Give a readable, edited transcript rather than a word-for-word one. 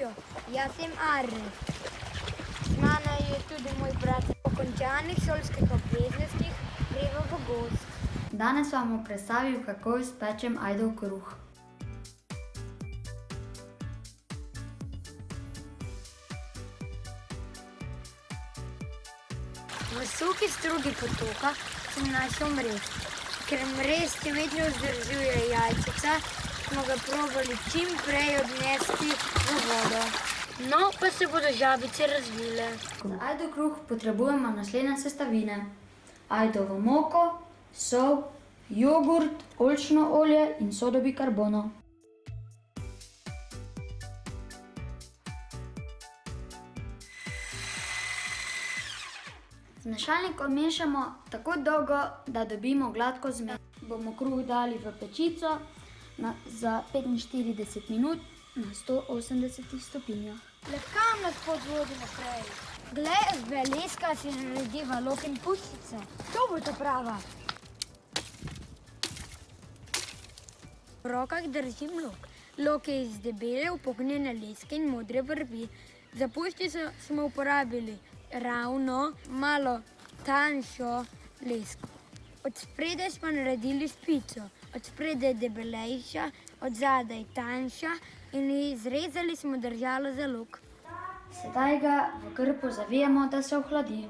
Živijo, jaz sem Arne. Z mano je tudi moj brat. Po končanih šolskih obveznostih gremo v gozd. Danes vam bom predstavil, kako spečem ajdov kruh. V suhi strugi potoka sem našel mrež. Ker mrež še vedno vzdržuje jajčica, smo ga probali čim prej odnesti v vodo. No, pa se bodo žabice razvile. Za ajdov kruh potrebujemo naslednje sestavine: ajdovo moko, sol, jogurt, oljčno olje in sodo bikarbono. Z mešalnikom mešamo tako dolgo, da dobimo gladko zmes. Bomo kruh dali v pečico za 45 minut na 180 stopinjah. Le kam nas podvodi naprej? Glej, z beleska si narediva lok in puščice. To bo ta prava. V rokah držim lok. Lok je iz debele upognjene leske in modre vrvi. Za puščico smo uporabili ravno, malo tanjšo lesko. Od spredaj smo naredili špico. Od spredaj debelejša, od zadaj tanjša in izrezali smo držalo za lok. Sedaj ga v krpo zavijemo, da se ohladi.